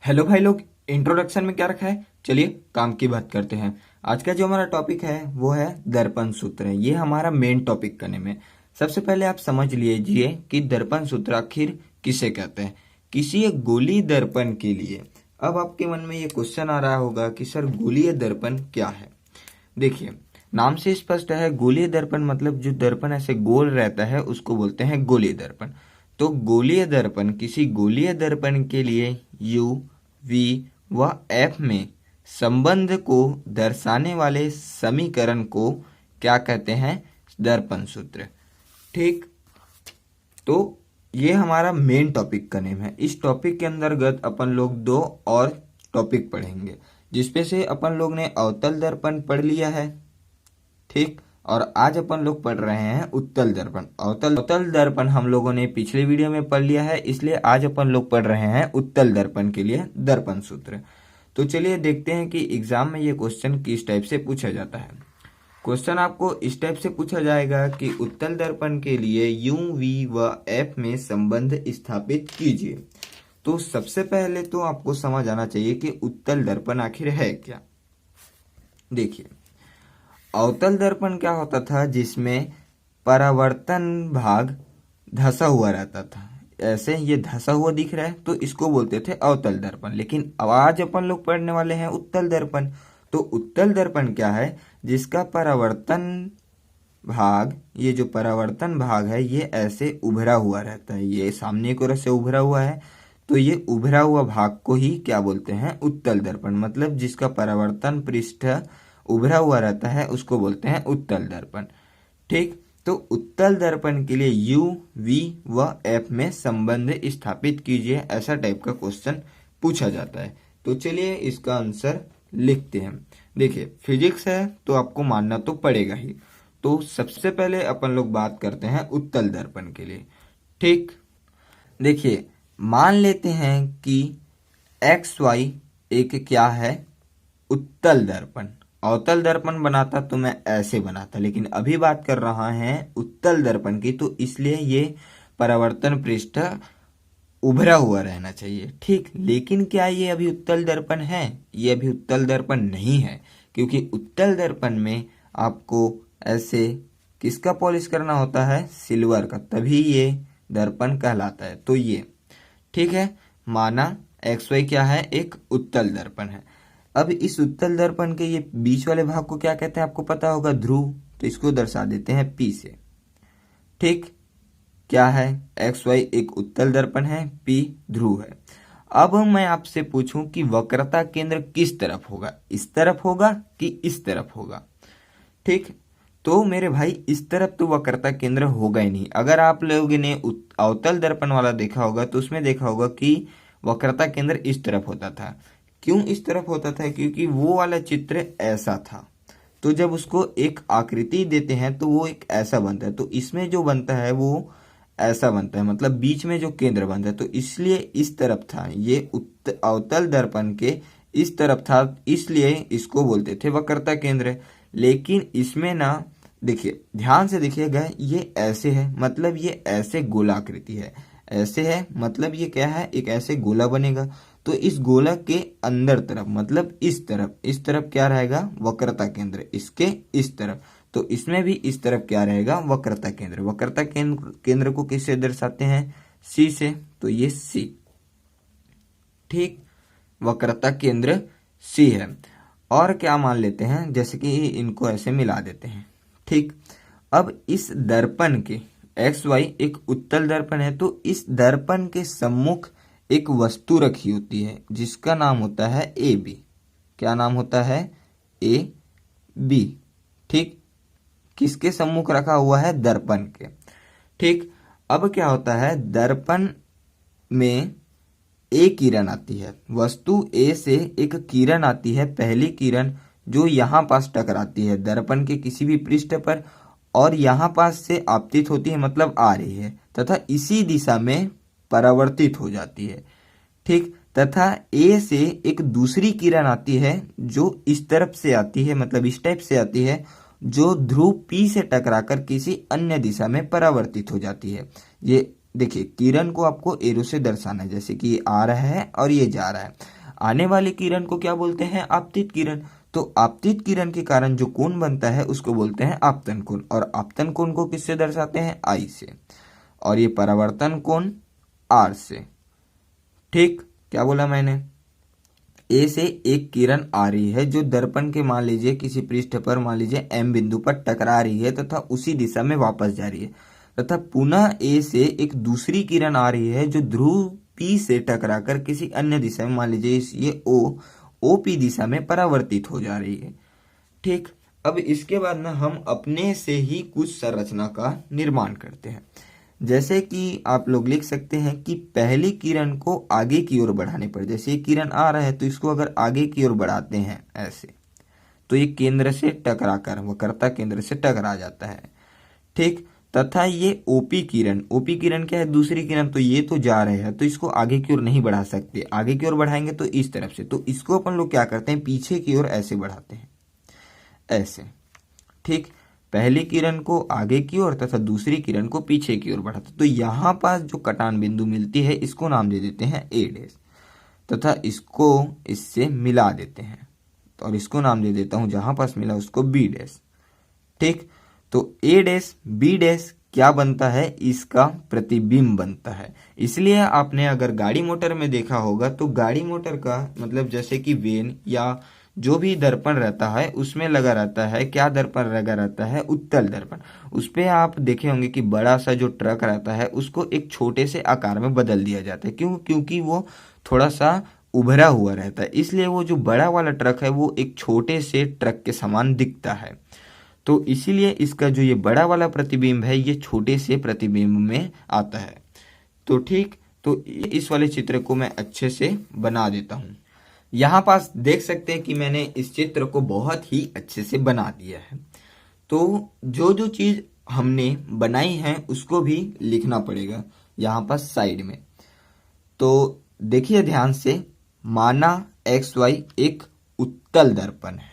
Hello भाई लोग, introduction में क्या रखा है? चलिए काम की बात करते हैं। आज का जो हमारा टॉपिक है वो है दर्पण सूत्र। ये हमारा मेन टॉपिक करने में सबसे पहले आप समझ लीजिए कि दर्पण सूत्र आखिर किसे कहते हैं। किसी एक गोलीय दर्पण के लिए अब आपके मन में ये क्वेश्चन आ रहा होगा कि सर गोलीय दर्पण क्या है। देखिए, नाम से स्पष्ट है, गोलीय दर्पण मतलब जो दर्पण ऐसे गोल रहता है उसको बोलते हैं गोलीय दर्पण। तो गोलीय दर्पण किसी गोलीय दर्पण के लिए यू वी व एफ में संबंध को दर्शाने वाले समीकरण को क्या कहते हैं? दर्पण सूत्र। ठीक, तो ये हमारा मेन टॉपिक का नेम है। इस टॉपिक के अंतर्गत अपन लोग दो और टॉपिक पढ़ेंगे, जिसपे से अपन लोग ने अवतल दर्पण पढ़ लिया है। ठीक, और आज अपन लोग पढ़ रहे हैं उत्तल दर्पण। अवतल दर्पण हम लोगों ने पिछले वीडियो में पढ़ लिया है, इसलिए आज अपन लोग पढ़ रहे हैं उत्तल दर्पण के लिए दर्पण सूत्र। तो चलिए देखते हैं कि एग्जाम में ये क्वेश्चन किस टाइप से पूछा जाता है। क्वेश्चन आपको इस टाइप से पूछा जाएगा कि उत्तल दर्पण के लिए यू वी व एफ में संबंध स्थापित कीजिए। तो सबसे पहले तो आपको समझ आना चाहिए कि उत्तल दर्पण आखिर है क्या। देखिए, अवतल दर्पण क्या होता था? जिसमें परावर्तन भाग धंसा हुआ रहता था। ऐसे ये धंसा हुआ दिख रहा है तो इसको बोलते थे अवतल दर्पण। लेकिन अब आज अपन लोग पढ़ने वाले हैं उत्तल दर्पण। तो उत्तल दर्पण क्या है? जिसका परावर्तन भाग, ये जो परावर्तन भाग है ये ऐसे उभरा हुआ रहता है, ये सामने की ओर से उभरा हुआ है। तो ये उभरा हुआ भाग को ही क्या बोलते हैं? उत्तल दर्पण। मतलब जिसका परावर्तन पृष्ठ उभरा हुआ रहता है उसको बोलते हैं उत्तल दर्पण। ठीक, तो उत्तल दर्पण के लिए यू वी व एफ में संबंध स्थापित कीजिए, ऐसा टाइप का क्वेश्चन पूछा जाता है। तो चलिए इसका आंसर लिखते हैं। देखिए, फिजिक्स है तो आपको मानना तो पड़ेगा ही। तो सबसे पहले अपन लोग बात करते हैं उत्तल दर्पण के लिए। ठीक, देखिए, मान लेते हैं कि एक्स वाई एक क्या है? उत्तल दर्पण। अवतल दर्पण बनाता तो मैं ऐसे बनाता, लेकिन अभी बात कर रहा है उत्तल दर्पण की, तो इसलिए ये परावर्तन पृष्ठ उभरा हुआ रहना चाहिए। ठीक, लेकिन क्या ये अभी उत्तल दर्पण है? ये अभी उत्तल दर्पण नहीं है, क्योंकि उत्तल दर्पण में आपको ऐसे किसका पॉलिश करना होता है? सिल्वर का, तभी ये दर्पण कहलाता है। तो ये ठीक है, माना एक्स वाई क्या है? एक उत्तल दर्पण है। अब इस उत्तल दर्पण के ये बीच वाले भाग को क्या कहते हैं? आपको पता होगा, ध्रुव। तो इसको दर्शा देते हैं पी से। ठीक, क्या है? एक्स वाई एक उत्तल दर्पण है, पी ध्रुव है। अब मैं आपसे पूछूं कि वक्रता केंद्र किस तरफ होगा? इस तरफ होगा कि इस तरफ होगा? ठीक, तो मेरे भाई इस तरफ तो वक्रता केंद्र होगा ही नहीं। अगर आप लोगों ने अवतल दर्पण वाला देखा होगा तो उसमें देखा होगा कि वक्रता केंद्र इस तरफ होता था। क्यों इस तरफ होता था? क्योंकि वो वाला चित्र ऐसा था, तो जब उसको एक आकृति देते हैं तो वो एक ऐसा बनता है। तो इसमें जो बनता है वो ऐसा बनता है, मतलब बीच में जो केंद्र बनता है, तो इसलिए इस तरफ था। ये अवतल दर्पण के इस तरफ था, इसलिए इसको बोलते थे वक्रता केंद्र। लेकिन इसमें ना, देखिए ध्यान से देखिएगा, ये ऐसे है मतलब ये ऐसे गोलाकृति है। ऐसे है मतलब ये क्या है? एक ऐसे गोला बनेगा। तो इस गोला के अंदर तरफ मतलब इस तरफ क्या रहेगा? वक्रता केंद्र। इसके इस तरफ, तो इसमें भी इस तरफ क्या रहेगा? वक्रता केंद्र। वक्रता केंद्र को किससे दर्शाते हैं? सी से। तो ये सी। ठीक, वक्रता केंद्र सी है। और क्या मान लेते हैं? जैसे कि इनको ऐसे मिला देते हैं। ठीक, अब इस दर्पण के एक्स वाई एक उत्तल दर्पण है, तो इस दर्पण के सम्मुख एक वस्तु रखी होती है जिसका नाम होता है ए बी। क्या नाम होता है? A B. ठीक, किसके सम्मुख रखा हुआ है? दर्पण के। ठीक, अब क्या होता है? दर्पण में ए किरण आती है, वस्तु ए से एक किरण आती है, पहली किरण जो यहाँ पास टकराती है दर्पण के किसी भी पृष्ठ पर, और यहाँ पास से आपतित होती है, मतलब आ रही है, तथा इसी दिशा में परावर्तित हो जाती है। ठीक, तथा ए से एक दूसरी किरण आती है जो इस तरफ से आती है, मतलब इस टाइप से आती है, जो ध्रुव पी से टकराकर किसी अन्य दिशा में परावर्तित हो जाती है। ये देखिए किरण को आपको एरो से दर्शाना है, जैसे कि ये आ रहा है और ये जा रहा है। आने वाली किरण को क्या बोलते हैं? आपतित किरण। तो आपतित किरण के कारण जो कोण बनता है उसको बोलते हैं आपतन कोण, और आपतन कोण को किससे दर्शाते हैं? आई से। और ये परावर्तन कोण आर से। ठीक, क्या बोला मैंने? ए से एक किरण आ रही है जो दर्पण के मान लीजिए किसी पृष्ठ पर मान लीजिए एम बिंदु पर टकरा रही है तथा उसी दिशा में वापस जा रही है, तथा पुनः ए से एक दूसरी किरण आ रही है जो ध्रुव पी से टकराकर किसी अन्य दिशा में मान लीजिए ये ओ पी दिशा में परावर्तित हो जा रही है। ठीक, अब इसके बाद ना हम अपने से ही कुछ संरचना का निर्माण करते हैं। जैसे कि आप लोग लिख सकते हैं कि पहली किरण को आगे की ओर बढ़ाने पर, जैसे ये किरण आ रहा है तो इसको अगर आगे की ओर बढ़ाते हैं ऐसे, तो ये केंद्र से टकराकर वक्रता केंद्र से टकरा जाता है। ठीक, तथा ये ओपी किरण क्या है? दूसरी किरण। तो ये तो जा रहे हैं तो इसको आगे की ओर नहीं बढ़ा सकते, आगे की ओर बढ़ाएंगे तो इस तरफ से, तो इसको अपन लोग क्या करते हैं? पीछे की ओर ऐसे बढ़ाते हैं, ऐसे। ठीक, पहली किरण को आगे की ओर तथा दूसरी किरण को पीछे की ओर बढ़ाते, तो यहां पास जो कटान बिंदु मिलती है इसको नाम दे देते हैं ए डैश, तथा इसको इससे मिला देते हैं, और इसको नाम दे देता हूं जहां पास मिला उसको बी डैश। ठीक, तो ए डैश बी डैश क्या बनता है? इसका प्रतिबिंब बनता है। इसलिए आपने अगर गाड़ी मोटर में देखा होगा तो गाड़ी मोटर का मतलब जैसे कि वेन या जो भी दर्पण रहता है उसमें लगा रहता है, क्या दर्पण लगा रहता है? उत्तल दर्पण। उस पे आप देखे होंगे कि बड़ा सा जो ट्रक रहता है उसको एक छोटे से आकार में बदल दिया जाता है। क्यों? क्योंकि वो थोड़ा सा उभरा हुआ रहता है, इसलिए वो जो बड़ा वाला ट्रक है वो एक छोटे से ट्रक के समान दिखता है। तो इसीलिए इसका जो ये बड़ा वाला प्रतिबिंब है ये छोटे से प्रतिबिंब में आता है। तो ठीक, तो इस वाले चित्र को मैं अच्छे से बना देता हूं। यहाँ पास देख सकते हैं कि मैंने इस चित्र को बहुत ही अच्छे से बना दिया है। तो जो जो चीज हमने बनाई है उसको भी लिखना पड़ेगा यहाँ पास साइड में। तो देखिए ध्यान से, माना एक्स वाई एक उत्तल दर्पण है,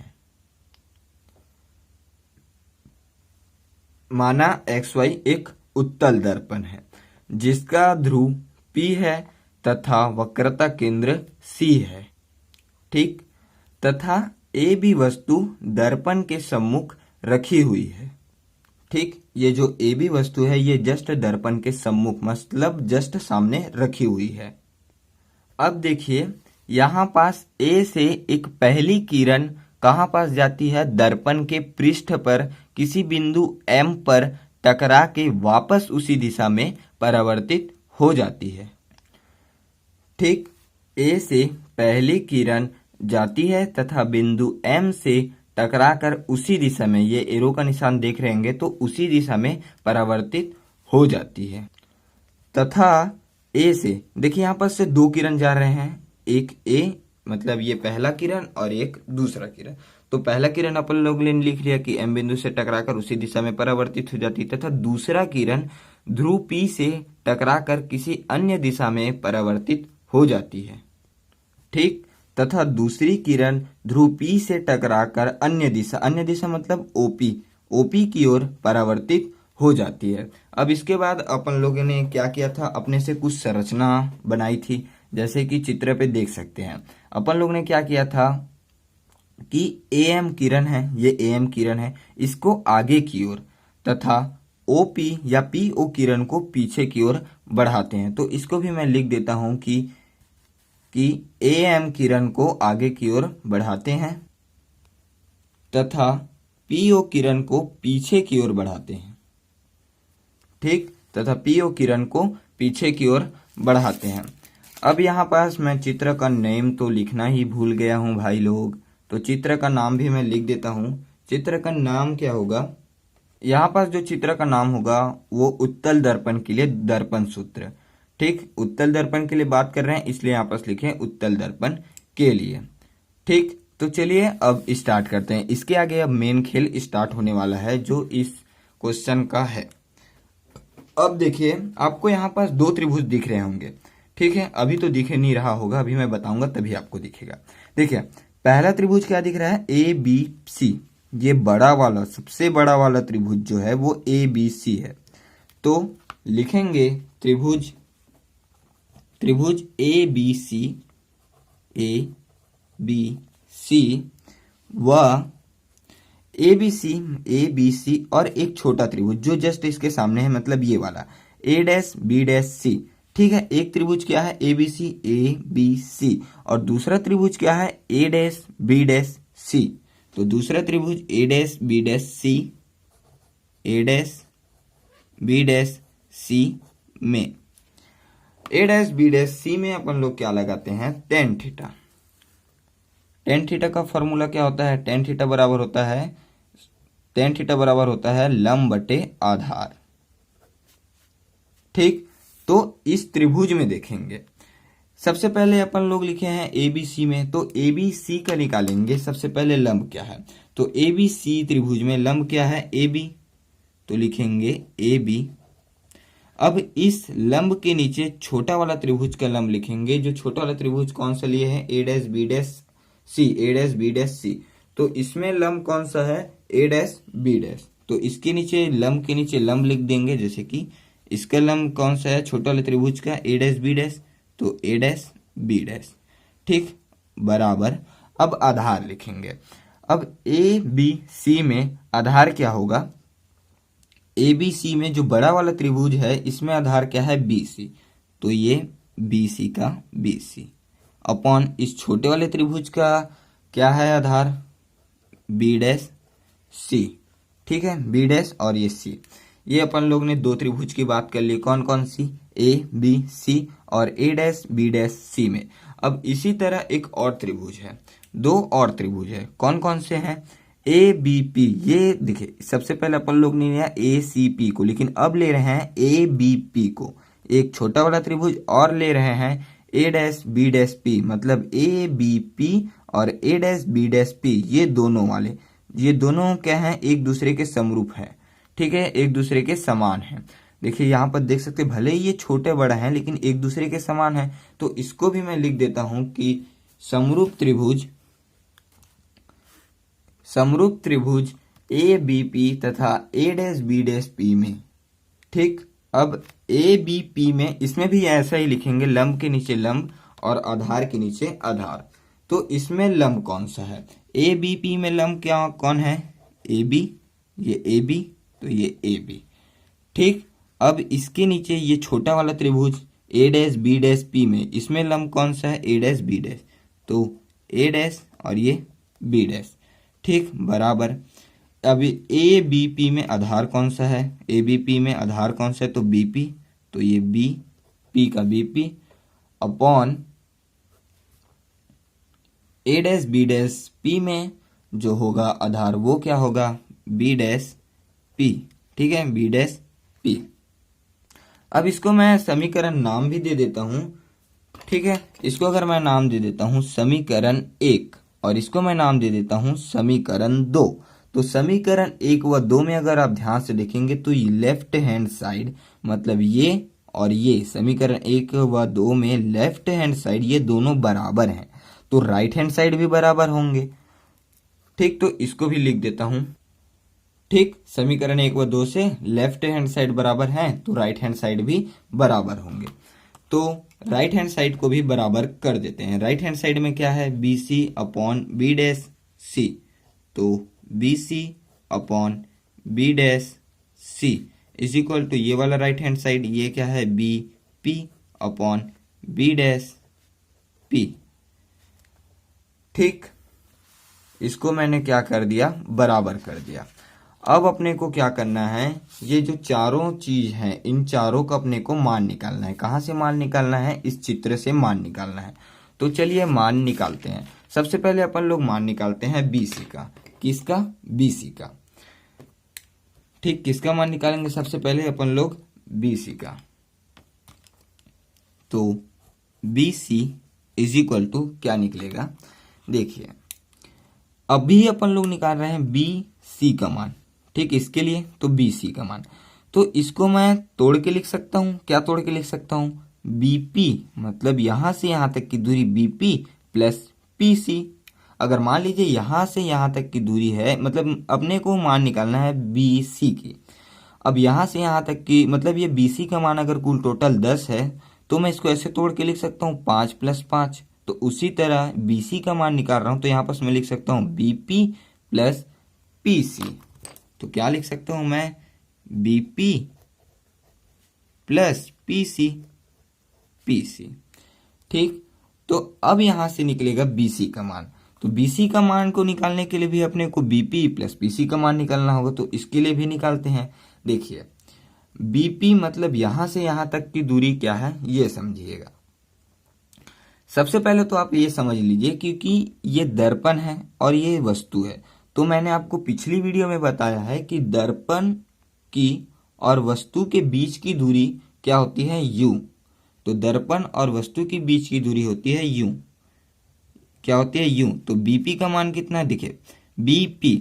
माना एक्स वाई एक उत्तल दर्पण है जिसका ध्रुव P है तथा वक्रता केंद्र C है। ठीक, तथा ए बी वस्तु दर्पण के सम्मुख रखी हुई है। ठीक, ये जो ए बी वस्तु है ये जस्ट दर्पण के सम्मुख मतलब जस्ट सामने रखी हुई है। अब देखिए यहाँ पास ए से एक पहली किरण कहाँ पास जाती है? दर्पण के पृष्ठ पर किसी बिंदु M पर टकरा के वापस उसी दिशा में परावर्तित हो जाती है। ठीक, ए से पहली किरण जाती है तथा बिंदु M से टकराकर उसी दिशा में, ये एरो का निशान देख रहे होंगे, तो उसी दिशा में परावर्तित हो जाती है। तथा ए से देखिए यहाँ पर से दो किरण जा रहे हैं, एक ए मतलब ये पहला किरण और एक दूसरा किरण। तो पहला किरण अपन लोग ने लिख लिया कि एम बिंदु से टकराकर उसी दिशा में परावर्तित हो जाती है, तथा दूसरा किरण ध्रुव पी से टकराकर किसी अन्य दिशा में परावर्तित हो जाती है। ठीक, तथा दूसरी किरण ध्रुव पी से टकराकर अन्य दिशा मतलब ओपी की ओर परावर्तित हो जाती है। अब इसके बाद अपन लोगों ने क्या किया था? अपने से कुछ संरचना बनाई थी, जैसे कि चित्र पे देख सकते हैं। अपन लोग ने क्या किया था कि एम किरण है, ये एम किरण है, इसको आगे की ओर तथा ओपी या पीओ किरण को पीछे की ओर बढ़ाते हैं। तो इसको भी मैं लिख देता हूं कि एम किरण को आगे की ओर बढ़ाते हैं तथा पीओ किरण को पीछे की ओर बढ़ाते हैं। ठीक, तथा पीओ किरण को पीछे की ओर बढ़ाते हैं। अब यहाँ पास मैं चित्र का नेम तो लिखना ही भूल गया हूँ भाई लोग, तो चित्र का नाम भी मैं लिख देता हूँ। चित्र का नाम क्या होगा? यहाँ पास जो चित्र का नाम होगा वो उत्तल दर्पण के लिए दर्पण सूत्र। ठीक, उत्तल दर्पण के लिए बात कर रहे हैं इसलिए यहाँ पास लिखे उत्तल दर्पण के लिए। ठीक, तो चलिए अब स्टार्ट करते हैं। इसके आगे अब मेन खेल स्टार्ट होने वाला है जो इस क्वेश्चन का है। अब देखिए आपको यहाँ पास दो त्रिभुज दिख रहे होंगे। ठीक है, अभी तो दिखे नहीं रहा होगा, अभी मैं बताऊंगा तभी आपको दिखेगा। देखिए पहला त्रिभुज क्या दिख रहा है? A B C. ये बड़ा वाला सबसे बड़ा वाला त्रिभुज जो है वो ए बी सी है। तो लिखेंगे त्रिभुज त्रिभुज ए बी सी व ए बी सी और एक छोटा त्रिभुज जो जस्ट इसके सामने है, मतलब ये वाला ए डैश बी डैश सी। ठीक है, एक त्रिभुज क्या है ए बी सी और दूसरा त्रिभुज क्या है ए डैश बी डैश सी। तो दूसरा त्रिभुज ए डैश बी डैश सी, ए डैश बी डैश सी में ए डैश बी डैश सी में अपन लोग क्या लगाते हैं टेन थीटा। टेन थीटा का फॉर्मूला क्या होता है, टेन थीटा बराबर होता है लंब बटे आधार। ठीक, तो इस त्रिभुज में देखेंगे, सबसे पहले अपन लोग लिखे हैं ए बी सी में, तो ए बी सी का निकालेंगे। सबसे पहले लंब क्या है, तो ए बी सी त्रिभुज में लंब क्या है ए बी, तो लिखेंगे ए बी। अब इस लंब के नीचे छोटा वाला त्रिभुज का लंब लिखेंगे। जो छोटा वाला त्रिभुज कौन सा लिए है ए डैश बी डैश सी, ए डैश बी डैश सी। तो इसमें लंब कौन सा है ए डैश बी डैश, तो इसके नीचे लंब के नीचे लंब लिख देंगे। जैसे कि इसका लंब कौन सा है छोटा वाले त्रिभुज का ए डैश बी डैश, तो ए डैश बी डैश। ठीक, बराबर। अब आधार लिखेंगे। अब ए बी सी में आधार क्या होगा, ए बी सी में जो बड़ा वाला त्रिभुज है इसमें आधार क्या है बी सी, तो ये बी सी का बी सी अपॉन इस छोटे वाले त्रिभुज का क्या है आधार बी डैश सी। ठीक है, बी डैश और ये सी। ये अपन लोग ने दो त्रिभुज की बात कर ली, कौन कौन सी ए बी सी और ए डैश बी डैश सी में। अब इसी तरह एक और त्रिभुज है, दो और त्रिभुज है, कौन कौन से हैं ए बी पी। ये देखिए सबसे पहले अपन लोग ने लिया ए सी पी को, लेकिन अब ले रहे हैं ए बी पी को, एक छोटा वाला त्रिभुज और ले रहे हैं ए डैश बी डैश पी, मतलब ए बी पी और ए डैश बी डैश पी। ये दोनों वाले, ये दोनों क्या हैं एक दूसरे के समरूप है। ठीक है, एक दूसरे के समान है। देखिए यहाँ पर देख सकते भले ही ये छोटे बड़ा हैं लेकिन एक दूसरे के समान है। तो इसको भी मैं लिख देता हूं कि समरूप त्रिभुज ए बी पी तथा ए डैश बी डैश पी में। ठीक, अब ए बी पी में इसमें भी ऐसा ही लिखेंगे, लंब के नीचे लंब और आधार के नीचे आधार। तो इसमें लंब कौन सा है ए बी पी में लंब क्या कौन है ए बी, ये ए बी, तो ये ए बी। ठीक, अब इसके नीचे ये छोटा वाला त्रिभुज ए डैश बी डैश पी में, इसमें लंब कौन सा है ए डैश बी डैश, तो ए डैश और ये बी डैश। ठीक, बराबर। अब ए बी पी में आधार कौन सा है ए बी पी में आधार कौन सा है, तो बी पी, तो ये बी पी का बी पी अपॉन ए डैश बी डैश पी में जो होगा आधार वो क्या होगा बी डैश पी। ठीक है, बी डैश पी। अब इसको मैं समीकरण नाम भी दे देता हूं। ठीक है, इसको अगर मैं नाम दे देता हूं समीकरण 1 और इसको मैं नाम दे देता हूं समीकरण 2। तो समीकरण 1 व 2 में अगर आप ध्यान से देखेंगे तो ये लेफ्ट हैंड साइड, मतलब ये और ये समीकरण 1 व 2 में लेफ्ट हैंड साइड ये दोनों बराबर हैं, तो राइट हैंड साइड भी बराबर होंगे। ठीक, तो इसको भी लिख देता हूं। ठीक, समीकरण 1 व 2 से लेफ्ट हैंड साइड बराबर हैं तो राइट हैंड साइड भी बराबर होंगे। तो राइट हैंड साइड को भी बराबर कर देते हैं। राइट हैंड साइड में क्या है B C upon B dash C, तो B C upon B dash C is equal to ये वाला राइट हैंड साइड ये क्या है B P upon B dash P. ठीक, इसको मैंने क्या कर दिया बराबर कर दिया। अब अपने को क्या करना है, ये जो चारों चीज हैं इन चारों का अपने को मान निकालना है। कहाँ से मान निकालना है, इस चित्र से मान निकालना है। तो चलिए मान निकालते हैं। सबसे पहले अपन लोग मान निकालते हैं बीसी का। किसका, बीसी का। ठीक, किसका मान निकालेंगे सबसे पहले अपन लोग बीसी का। तो बीसी इज इक्वल टू क्या निकलेगा, देखिए अभी अपन लोग निकाल रहे हैं बी सी का मान। ठीक, इसके लिए तो बी सी का मान, तो इसको मैं तोड़ के लिख सकता हूं। क्या तोड़ के लिख सकता हूं, बीपी मतलब यहां से यहां तक की दूरी बीपी प्लस पीसी। अगर मान लीजिए यहां से यहां तक की दूरी है, मतलब अपने को मान निकालना है बी सी की, अब यहाँ से यहाँ तक की मतलब ये BC का मान अगर कुल टोटल 10 है तो मैं इसको ऐसे तोड़ के लिख सकता हूँ 5 + 5। तो उसी तरह BC का मान निकाल रहा हूँ तो यहाँ पर मैं लिख सकता हूँ BP + PC। तो क्या लिख सकता हूँ मैं, BP + PC। ठीक, तो अब यहां से निकलेगा BC का मान। तो BC का मान को निकालने के लिए भी अपने को BP + PC का मान निकालना होगा, तो इसके लिए भी निकालते हैं। देखिए BP मतलब यहां से यहां तक की दूरी क्या है ये समझिएगा। सबसे पहले तो आप ये समझ लीजिए क्योंकि ये दर्पण है और ये वस्तु है, तो मैंने आपको पिछली वीडियो में बताया है कि दर्पण की और वस्तु के बीच की दूरी क्या होती है, U। तो दर्पण और वस्तु के बीच की दूरी होती है U। क्या होती है, U। तो BP का मान कितना है, देखिए BP,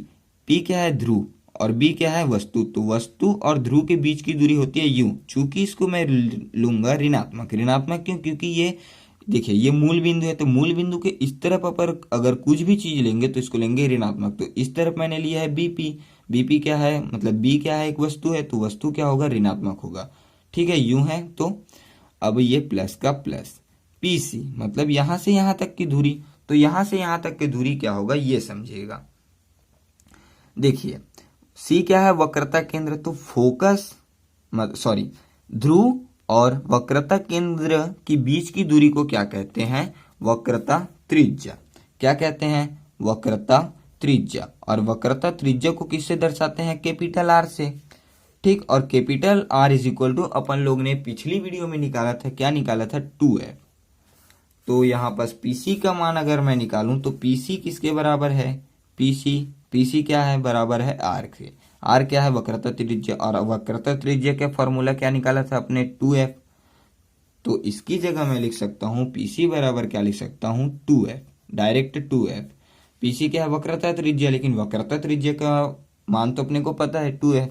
P क्या है, ध्रुव, और B क्या है, वस्तु। तो वस्तु और ध्रुव के बीच की दूरी होती है U। चूंकि इसको मैं लूंगा ऋणात्मक। ऋणात्मक क्यों, क्योंकि ये देखिए ये मूल बिंदु है, तो मूल बिंदु के इस तरफ पर अगर कुछ भी चीज लेंगे तो इसको लेंगे ऋणात्मक। तो इस तरफ मैंने लिया है BP। BP क्या है, मतलब B क्या है, एक वस्तु है, तो वस्तु क्या होगा, ऋणात्मक होगा। ठीक है, यूं है। तो अब ये प्लस का प्लस, PC मतलब यहां से यहां तक की दूरी। तो यहां से यहां तक की दूरी क्या होगा ये समझिएगा। देखिए C क्या है, वक्रता केंद्र। तो फोकस सॉरी ध्रुव और वक्रता केंद्र के बीच की दूरी को क्या कहते हैं, वक्रता त्रिज्या। क्या कहते हैं, वक्रता त्रिज्या। और वक्रता त्रिज्या को किससे दर्शाते हैं, कैपिटल R से। ठीक, और कैपिटल R = अपन लोग ने पिछली वीडियो में निकाला था, क्या निकाला था, 2f। तो यहाँ पर PC का मान अगर मैं निकालूं तो PC किसके बराबर है, PC क्या है, बराबर है R के। R क्या है, वक्रता त्रिज्या, और वक्रता त्रिज्या का फॉर्मूला क्या निकाला था अपने, 2f। तो इसकी जगह मैं लिख सकता हूँ PC बराबर क्या लिख सकता हूँ, 2f, डायरेक्ट 2f। PC क्या है, वक्रता त्रिज्या, लेकिन वक्रता त्रिज्या का मान तो अपने को पता है 2f।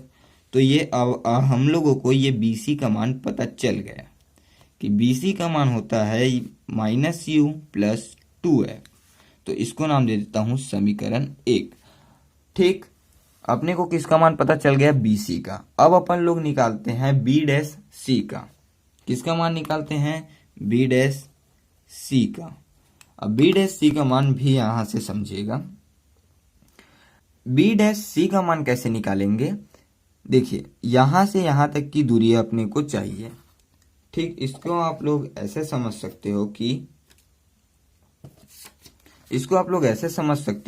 तो ये अब हम लोगों को ये BC का मान पता चल गया कि BC का मान होता है -U + 2f। तो इसको नाम दे देता हूं समीकरण 1। ठीक, अपने को किसका मान पता चल गया, BC का। अब अपन लोग निकालते हैं B' का। किसका मान निकालते हैं, B' का। अब B' का मान भी यहां से समझिएगा। B' का मान कैसे निकालेंगे, देखिए यहां से यहां तक की दूरी अपने को चाहिए। ठीक, इसको आप लोग ऐसे समझ सकते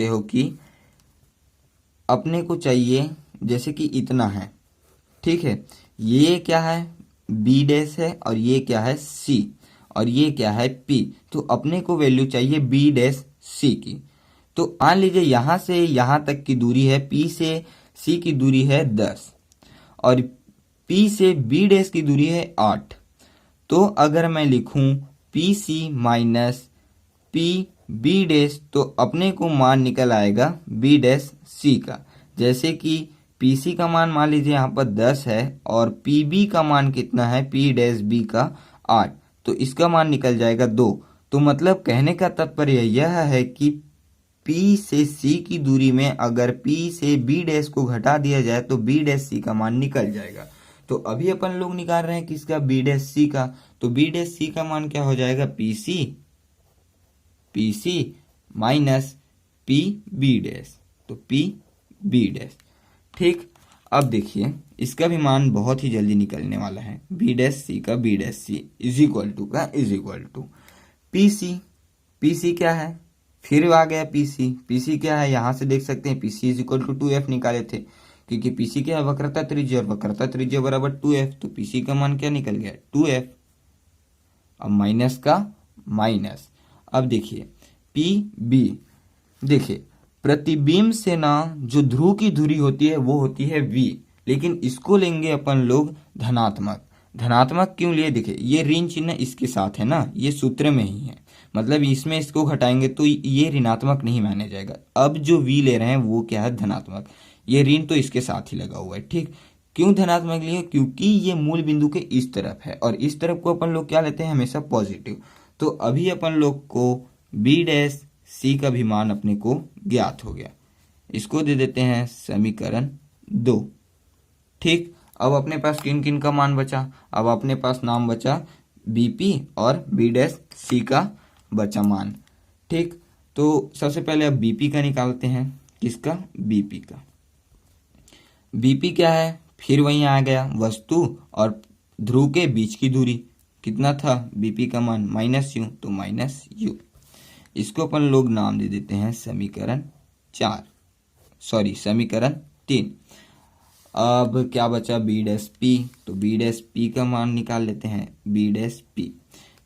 हो कि अपने को चाहिए जैसे कि इतना है। ठीक है, ये क्या है, B' है, और ये क्या है, C, और ये क्या है, P। तो अपने को वैल्यू चाहिए B' की। तो मान लीजिए यहां से यहां तक की दूरी है, P से C की दूरी है 10 और P से B' की दूरी है 8। तो अगर मैं लिखूं PC - PB' तो अपने को मान निकल आएगा B' का। जैसे कि PC का मान मान लीजिए यहाँ पर 10 है और PB का मान कितना है, P' का 8। तो इसका मान निकल जाएगा 2। तो मतलब कहने का तात्पर्य यह है कि P से C की दूरी में अगर P से B' को घटा दिया जाए तो B' का मान निकल जाएगा। तो अभी अपन लोग निकाल रहे हैं किसका, B' का। तो B' का मान क्या हो जाएगा, PC माइनस PB'। तो PB'। ठीक, अब देखिए इसका भी मान बहुत ही जल्दी निकलने वाला है। B' का B' is equal to PC क्या है, फिर आ गया PC क्या है, यहां से देख सकते हैं PC = 2f निकाले थे, क्योंकि PC क्या है, वक्रता त्रिज्या, और वक्रता त्रिज्या बराबर 2f। तो PC का मान क्या निकल गया, 2f। अब माइनस का माइनस। अब देखिए PB, देखिए प्रतिबिंब से ना जो ध्रुव की दूरी होती है वो होती है V, लेकिन इसको लेंगे अपन लोग धनात्मक। धनात्मक क्यों लिए, देखिए ये ऋण चिन्ह इसके साथ है ना, ये सूत्र में ही है, मतलब इसमें इसको घटाएंगे तो ये ऋणात्मक नहीं माना जाएगा। अब जो V ले रहे हैं वो क्या है, धनात्मक। ये ऋण तो इसके साथ ही लगा हुआ है। ठीक, क्यों धनात्मक लिए, क्योंकि ये मूल बिंदु के इस तरफ है और इस तरफ को अपन लोग क्या लेते हैं, हमेशा पॉजिटिव। तो अभी अपन लोग को B' का भी मान अपने को ज्ञात हो गया। इसको दे देते हैं समीकरण 2। ठीक, अब अपने पास किन किन का मान बचा, अब अपने पास नाम बचा बीपी और बी डैश सी का बचा मान। ठीक, तो सबसे पहले अब बीपी का निकालते हैं। किसका? बीपी का। बीपी क्या है? फिर वहीं आ गया, वस्तु और ध्रुव के बीच की दूरी। कितना था बीपी का मान? -u, तो -u। इसको अपन लोग नाम दे देते हैं समीकरण 4, सॉरी समीकरण 3। अब क्या बचा? बी डैश पी, तो बी डैश पी का मान निकाल लेते हैं। B dash P,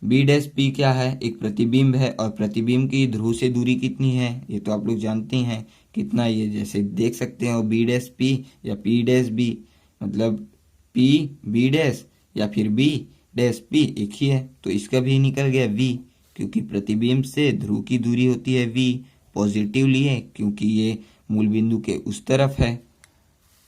B dash P क्या है? एक प्रतिबिंब है और प्रतिबिंब की ध्रुव से दूरी कितनी है ये तो आप लोग जानते हैं। कितना? ये जैसे देख सकते हो बी डैश पी या पी डैश बी, मतलब पी बी डैश या फिर बी डैश पी एक ही है, तो इसका भी निकल गया वी, क्योंकि प्रतिबिंब से ध्रुव की दूरी होती है वी। पॉजिटिव लिए क्योंकि ये मूल बिंदु के उस तरफ है।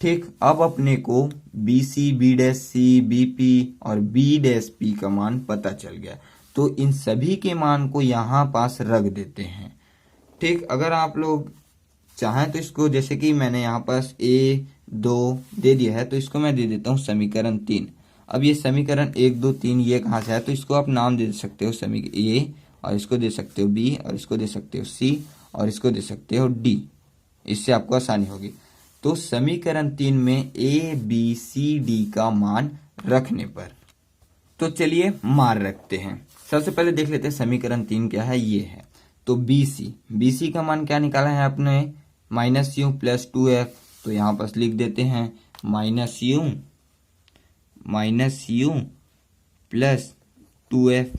ठीक, अब अपने को बी सी, बी डैश सी, बी पी और बी डैश पी का मान पता चल गया, तो इन सभी के मान को यहाँ पास रख देते हैं। ठीक, अगर आप लोग चाहें तो इसको, जैसे कि मैंने यहाँ पास A2 दे दिया है, तो इसको मैं दे देता हूँ समीकरण 3। अब ये समीकरण 1 2 3 ये कहाँ से है, तो इसको आप नाम दे सकते हो समीकरण A, और इसको दे सकते हो B, और इसको दे सकते हो C, और इसको दे सकते हो D। इससे आपको आसानी होगी। तो समीकरण 3 में A B C D का मान रखने पर, तो चलिए मान रखते हैं। सबसे पहले देख लेते हैं समीकरण 3 क्या है। ये है तो बी सी का मान क्या निकाला है आपने? -u + 2f, तो यहाँ पर लिख देते हैं -u + 2f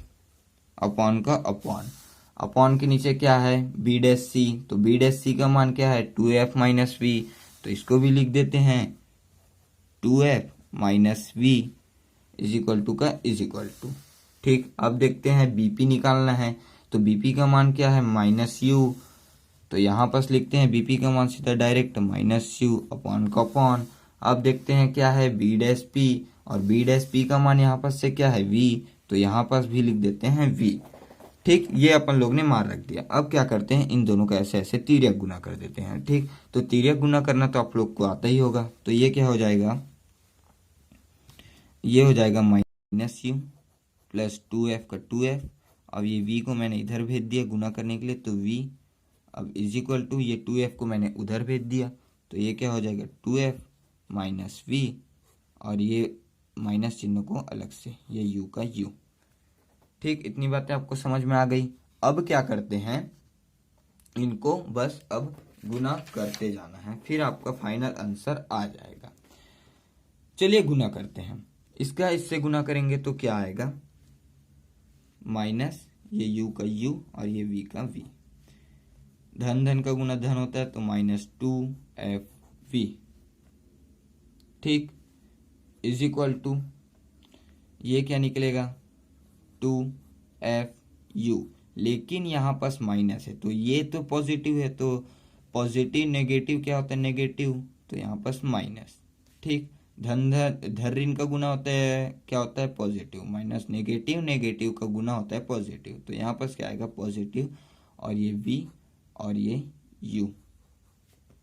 अपॉन का अपॉन के नीचे क्या है? बी डैश सी, तो बी डैश सी का मान क्या है? 2f - v, तो इसको भी लिख देते हैं 2f - v is equal to. ठीक, अब देखते हैं बीपी निकालना है, तो बीपी का मान क्या है? -u, तो यहाँ पर लिखते हैं बीपी का मान सीधा डायरेक्ट -u अपॉन का अपॉन। अब देखते हैं क्या है? बी डैश पी, और बी डैश पी का मान यहाँ पर से क्या है? v, तो यहाँ पर भी लिख देते हैं v। ठीक, ये अपन लोग ने मान रख दिया। अब क्या करते हैं? इन दोनों का ऐसे ऐसे तिर्यक गुना कर देते हैं। ठीक, तो तिर्यक गुना करना तो आप लोग को आता ही होगा, तो ये क्या हो जाएगा? ये हो जाएगा -u + 2f का 2f। अब ये v को मैंने इधर भेज दिया गुना करने के लिए, तो v। अब इज इक्वल टू ये 2f को मैंने उधर भेज दिया, तो ये क्या हो जाएगा? 2f - v, और ये माइनस चिन्ह को अलग से, ये u का u। ठीक, इतनी बातें आपको समझ में आ गई। अब क्या करते हैं? इनको बस अब गुना करते जाना है, फिर आपका फाइनल आंसर आ जाएगा। चलिए गुना करते हैं। इसका इससे गुना करेंगे तो क्या आएगा? माइनस ये u का u और ये v का v। धन धन का गुना धन होता है, तो -2fv। ठीक, इज इक्वल टू ये क्या निकलेगा? 2fu, लेकिन यहाँ पास माइनस है, तो ये तो पॉजिटिव है, तो पॉजिटिव नेगेटिव क्या होता है? नेगेटिव, तो यहाँ पास माइनस। ठीक, धन धन ऋण का गुना होता है, क्या होता है? पॉजिटिव, माइनस नेगेटिव, नेगेटिव का गुना होता है पॉजिटिव, तो यहाँ पास क्या आएगा? पॉजिटिव, और ये v और ये u,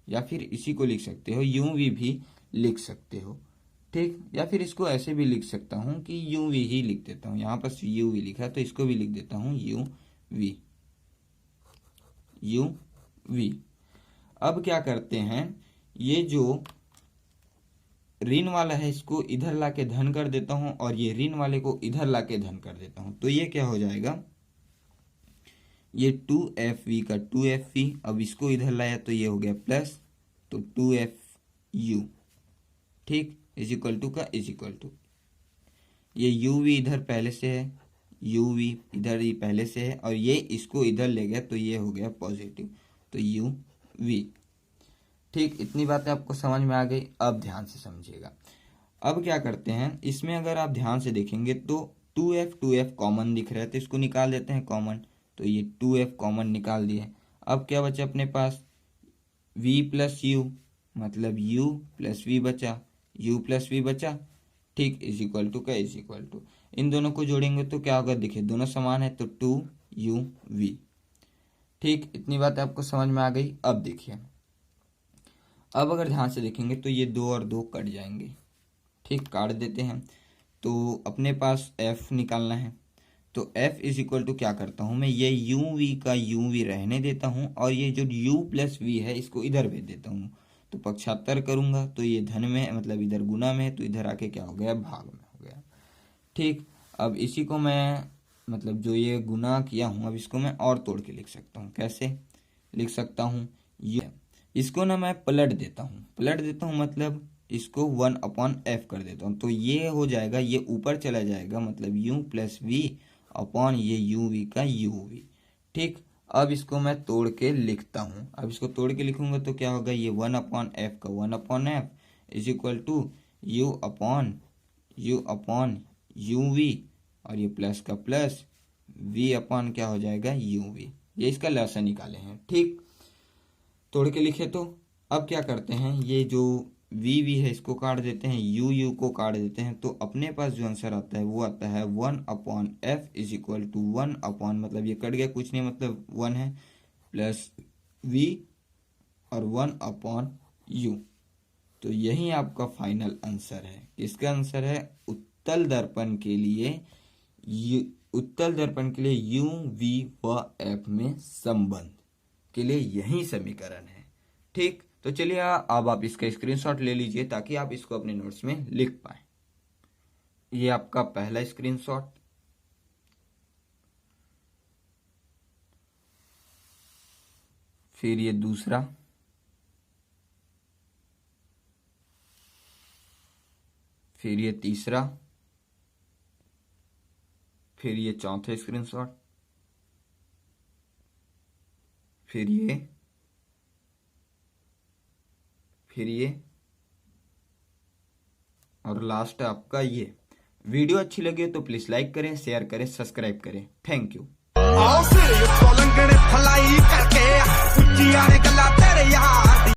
या फिर इसी को लिख सकते हो uv भी लिख सकते हो। ठीक, या फिर इसको ऐसे भी लिख सकता हूँ कि uv ही लिख देता हूँ। यहाँ पर uv लिखा है, तो इसको भी लिख देता हूँ uv। अब क्या करते हैं? ये जो ऋण वाला है इसको इधर लाके धन कर देता हूँ, और ये ऋण वाले को इधर लाके धन कर देता हूँ, तो ये क्या हो जाएगा? ये 2fv का 2fv, अब इसको इधर लाया तो ये हो गया प्लस, तो 2fu। ठीक, इज इक्वल टू का इज इक्वल टू, ये uv इधर पहले से है, uv इधर ही पहले से है, और ये इसको इधर ले गया तो ये हो गया पॉजिटिव, तो uv। ठीक, इतनी बातें आपको समझ में आ गई। अब ध्यान से समझिएगा। अब क्या करते हैं? इसमें अगर आप ध्यान से देखेंगे तो 2f कॉमन दिख रहा है, तो इसको निकाल देते हैं कॉमन, तो ये 2f कॉमन निकाल दिए। अब क्या बचा अपने पास? v + u, मतलब u + v बचा, u + v बचा। ठीक, इज इक्वल टू का इज इक्वल टू, इन दोनों को जोड़ेंगे तो क्या होगा? देखिए दोनों समान है, तो 2uv। ठीक, इतनी बात आपको समझ में आ गई। अब देखिए, अब अगर ध्यान से देखेंगे तो ये 2 और 2 कट जाएंगे, ठीक, काट देते हैं। तो अपने पास f निकालना है, तो f इज इक्वल टू क्या करता हूँ मैं, ये यू वी का यू वी रहने देता हूँ और ये जो u प्लस वी है इसको इधर भेज देता हूँ। तो पक्षांतर करूंगा तो ये धन में है, मतलब इधर गुना में है, तो इधर आके क्या हो गया, भाग में हो गया। ठीक, अब इसी को मैं मतलब जो ये गुना किया हूँ अब इसको मैं और तोड़ के लिख सकता हूँ। कैसे लिख सकता हूँ, ये इसको ना मैं पलट देता हूँ मतलब इसको 1/f कर देता हूँ। तो ये हो जाएगा, ये ऊपर चला जाएगा, मतलब u प्लस वी अपॉन ये यू वी का यू वी। ठीक, अब इसको मैं तोड़ के लिखता हूँ। अब इसको तोड़ के लिखूंगा तो क्या होगा, ये 1/f का 1/f is equal to u upon u v, और ये प्लस का प्लस v अपॉन क्या हो जाएगा, यू वी। ये इसका लसा निकाले हैं। ठीक, तोड़ के लिखे तो अब क्या करते हैं, ये जो वी है इसको काट देते हैं, यू को काट देते हैं। तो अपने पास जो आंसर आता है वो आता है 1/f इज इक्वल टू 1 मतलब ये कट गया, कुछ नहीं मतलब 1 है, प्लस v और 1/u। तो यही आपका फाइनल आंसर है। इसका आंसर है उत्तल दर्पण के लिए यू वी व एफ में संबंध के लिए यही समीकरण है। ठीक, तो चलिए अब आप इसका स्क्रीनशॉट ले लीजिए ताकि आप इसको अपने नोट्स में लिख पाए। ये आपका पहला स्क्रीनशॉट, फिर ये दूसरा, फिर ये तीसरा, फिर ये चौथा स्क्रीनशॉट, फिर ये और लास्ट आपका ये। वीडियो अच्छी लगे तो प्लीज लाइक करें, शेयर करें, सब्सक्राइब करें। Thank you.